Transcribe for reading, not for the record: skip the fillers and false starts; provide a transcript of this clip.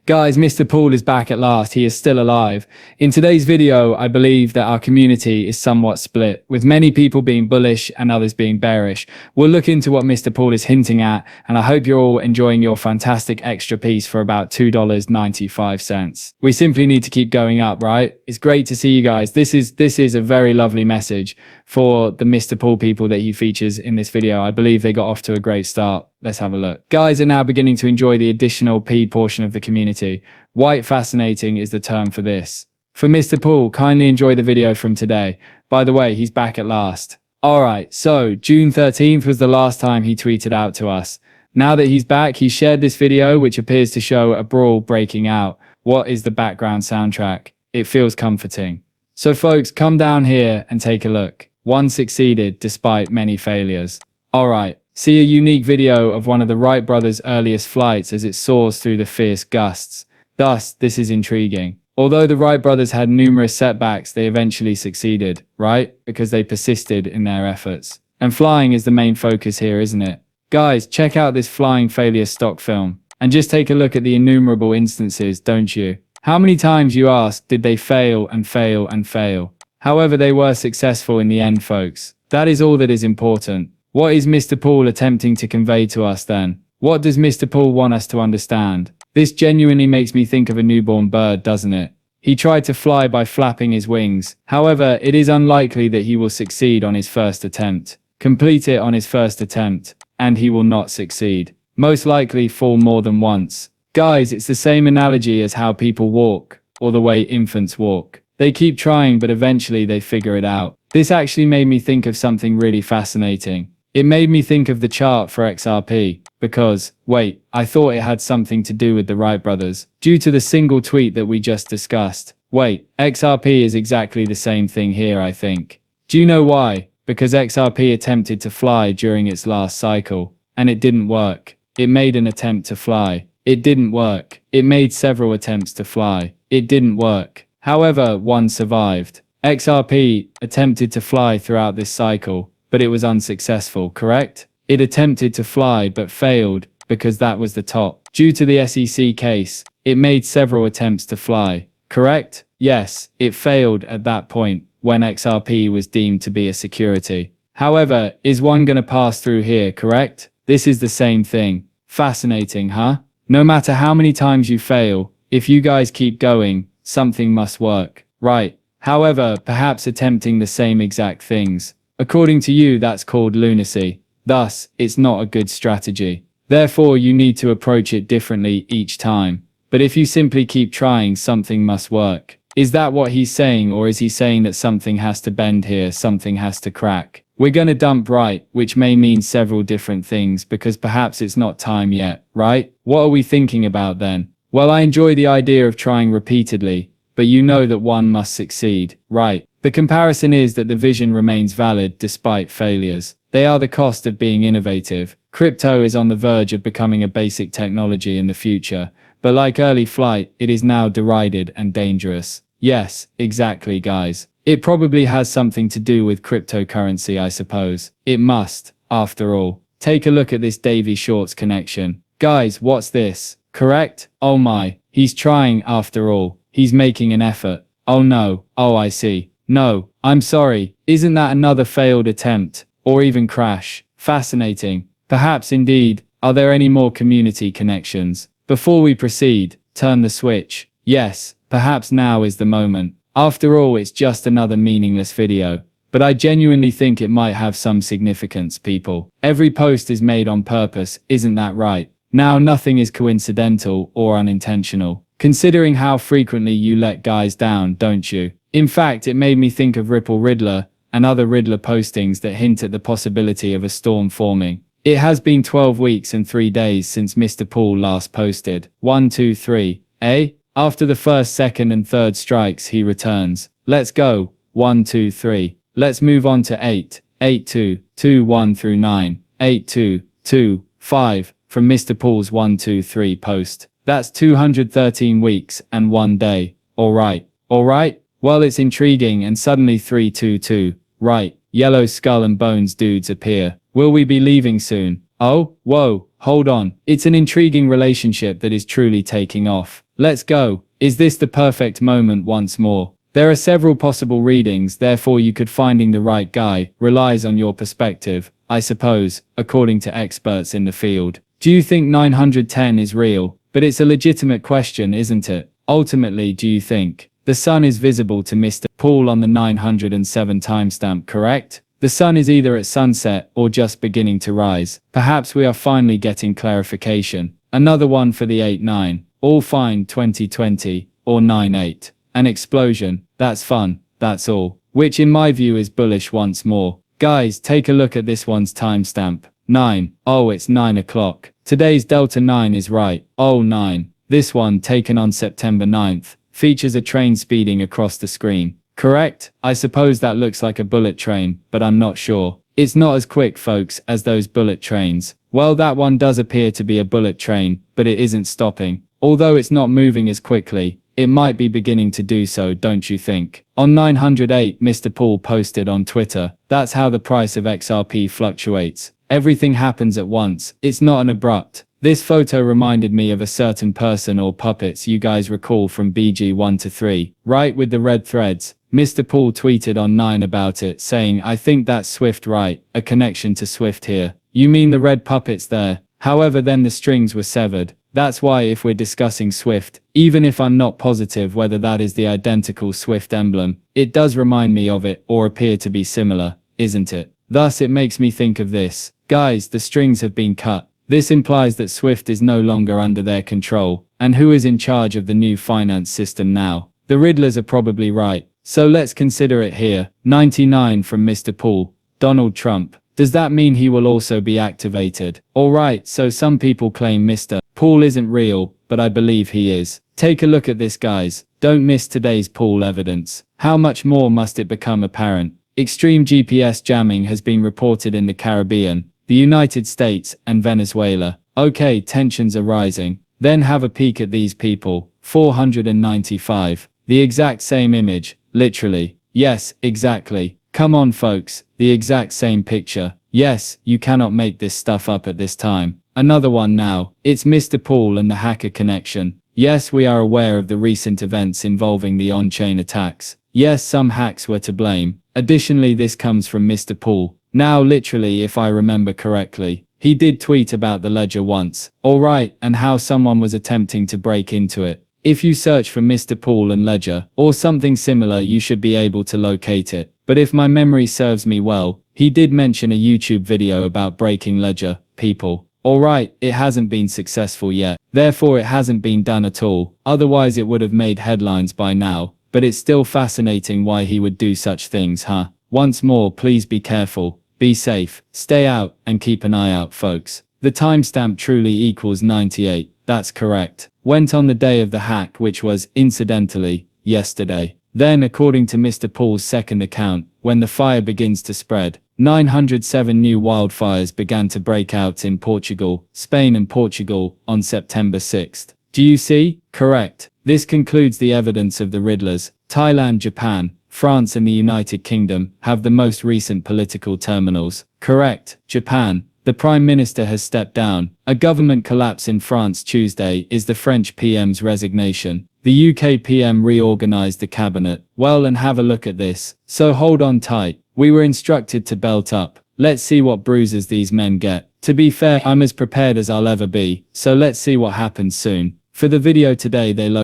Guys, Mr. Paul is back at last. He is still alive. In today's video, I believe that our community is somewhat split, with many people being bullish and others being bearish. We'll look into what Mr. Paul is hinting at, and I hope you're all enjoying your fantastic extra piece for about $2.95. We simply need to keep going up, right? It's great to see you guys. This is a very lovely message for the Mr. Paul people that he features in this video. I believe they got off to a great start. Let's have a look. Guys are now beginning to enjoy the additional P portion of the community. White fascinating is the term for this. For Mr. Paul, kindly enjoy the video from today. By the way, he's back at last. Alright, so June 13th was the last time he tweeted out to us. Now that he's back, he shared this video which appears to show a brawl breaking out. What is the background soundtrack? It feels comforting. So folks, come down here and take a look. One succeeded despite many failures. Alright. See a unique video of one of the Wright brothers' earliest flights as it soars through the fierce gusts. Thus, this is intriguing. Although the Wright brothers had numerous setbacks, they eventually succeeded, right? Because they persisted in their efforts. And flying is the main focus here, isn't it? Guys, check out this flying failure stock film. And just take a look at the innumerable instances, don't you? How many times, you ask, did they fail and fail and fail? However, they were successful in the end, folks. That is all that is important. What is Mr. Paul attempting to convey to us then? What does Mr. Paul want us to understand? This genuinely makes me think of a newborn bird, doesn't it? He tried to fly by flapping his wings. However, it is unlikely that he will succeed on his first attempt. Complete it on his first attempt, and he will not succeed. Most likely fall more than once. Guys, it's the same analogy as how people walk, or the way infants walk. They keep trying, but eventually they figure it out. This actually made me think of something really fascinating. It made me think of the chart for XRP, because, wait, I thought it had something to do with the Wright brothers, due to the single tweet that we just discussed. Wait, XRP is exactly the same thing here, I think. Do you know why? Because XRP attempted to fly during its last cycle, and it didn't work. It made an attempt to fly. It didn't work. It made several attempts to fly. It didn't work. However, one survived. XRP attempted to fly throughout this cycle, but it was unsuccessful, correct? It attempted to fly but failed, because that was the top. Due to the SEC case, it made several attempts to fly, correct? Yes, it failed at that point, when XRP was deemed to be a security. However, is one gonna pass through here, correct? This is the same thing. Fascinating, huh? No matter how many times you fail, if you guys keep going, something must work, right? However, perhaps attempting the same exact things. According to you, that's called lunacy. Thus, it's not a good strategy. Therefore, you need to approach it differently each time. But if you simply keep trying, something must work. Is that what he's saying, or is he saying that something has to bend here, something has to crack? We're gonna dump right, which may mean several different things, because perhaps it's not time yet, right? What are we thinking about then? Well, I enjoy the idea of trying repeatedly, but you know that one must succeed, right? The comparison is that the vision remains valid despite failures. They are the cost of being innovative. Crypto is on the verge of becoming a basic technology in the future, but like early flight, it is now derided and dangerous. Yes, exactly, guys. It probably has something to do with cryptocurrency, I suppose. It must, after all. Take a look at this Davy Shorts connection. Guys, what's this? Correct? Oh my, he's trying after all. He's making an effort. Oh no, oh I see. No, I'm sorry, isn't that another failed attempt? Or even crash? Fascinating. Perhaps indeed. Are there any more community connections? Before we proceed, turn the switch. Yes, perhaps now is the moment. After all, it's just another meaningless video. But I genuinely think it might have some significance, people. Every post is made on purpose, isn't that right? Now nothing is coincidental or unintentional. Considering how frequently you let guys down, don't you? In fact, it made me think of Ripple Riddler and other Riddler postings that hint at the possibility of a storm forming. It has been 12 weeks and 3 days since Mr. Paul last posted. 1, 2, 3. Eh? After the first, second and third strikes, he returns. Let's go. 1, 2, 3. Let's move on to 8. 8, 2, 2, 1 through 9. 8, 2, 2, 5. From Mr. Paul's 1, 2, 3 post. That's 213 weeks and 1 day. Alright. Alright? Well, it's intriguing, and suddenly 322, right, yellow skull and bones dudes appear. Will we be leaving soon? Oh, whoa, hold on. It's an intriguing relationship that is truly taking off. Let's go. Is this the perfect moment once more? There are several possible readings, therefore you could finding the right guy relies on your perspective, I suppose, according to experts in the field. Do you think 910 is real? But it's a legitimate question, isn't it? Ultimately, do you think the sun is visible to Mr. Paul on the 907 timestamp, correct? The sun is either at sunset or just beginning to rise. Perhaps we are finally getting clarification. Another one for the 8-9. All fine 2020 or 9-8. An explosion. That's fun. That's all. Which in my view is bullish once more. Guys, take a look at this one's timestamp. 9. Oh, it's 9 o'clock. Today's Delta 9 is right. Oh, 9. This one, taken on September 9th, features a train speeding across the screen. Correct? I suppose that looks like a bullet train, but I'm not sure. It's not as quick, folks, as those bullet trains. Well, that one does appear to be a bullet train, but it isn't stopping. Although it's not moving as quickly, it might be beginning to do so, don't you think? On 908, Mr. Paul posted on Twitter, that's how the price of XRP fluctuates. Everything happens at once. It's not an abrupt. This photo reminded me of a certain person or puppets you guys recall from BG 1 to 3, right, with the red threads. Mr. Paul tweeted on 9 about it, saying, I think that's Swift, right? A connection to Swift here. You mean the red puppets there? However, then the strings were severed. That's why if we're discussing Swift, even if I'm not positive whether that is the identical Swift emblem, it does remind me of it or appear to be similar, isn't it? Thus it makes me think of this. Guys, the strings have been cut. This implies that Swift is no longer under their control. And who is in charge of the new finance system now? The Riddlers are probably right. So let's consider it here. 99 from Mr. Paul. Donald Trump. Does that mean he will also be activated? Alright, so some people claim Mr. Paul isn't real, but I believe he is. Take a look at this, guys. Don't miss today's Paul evidence. How much more must it become apparent? Extreme GPS jamming has been reported in the Caribbean, the United States, and Venezuela. Okay, tensions are rising. Then have a peek at these people. 495. The exact same image, literally. Yes, exactly. Come on, folks, the exact same picture. Yes, you cannot make this stuff up at this time. Another one now. It's Mr. Paul and the hacker connection. Yes, we are aware of the recent events involving the on-chain attacks. Yes, some hacks were to blame. Additionally, this comes from Mr. Paul. Now, literally, if I remember correctly, he did tweet about the ledger once. Alright, and how someone was attempting to break into it. If you search for Mr. Paul and ledger, or something similar, you should be able to locate it. But if my memory serves me well, he did mention a YouTube video about breaking ledger, people. Alright, it hasn't been successful yet. Therefore it hasn't been done at all. Otherwise it would have made headlines by now. But it's still fascinating why he would do such things, huh? Once more, please be careful, be safe, stay out, and keep an eye out, folks. The timestamp truly equals 98, that's correct. Went on the day of the hack, which was, incidentally, yesterday. Then, according to Mr. Paul's second account, when the fire begins to spread, 907 new wildfires began to break out in Portugal, Spain and Portugal, on September 6th. Do you see? Correct. This concludes the evidence of the Riddlers. Thailand, Japan, France and the United Kingdom have the most recent political terminals. Correct. Japan. The Prime Minister has stepped down. A government collapse in France Tuesday is the French PM's resignation. The UK PM reorganized the cabinet. Well, and have a look at this. So hold on tight. We were instructed to belt up. Let's see what bruises these men get. To be fair, I'm as prepared as I'll ever be. So let's see what happens soon. For the video today, they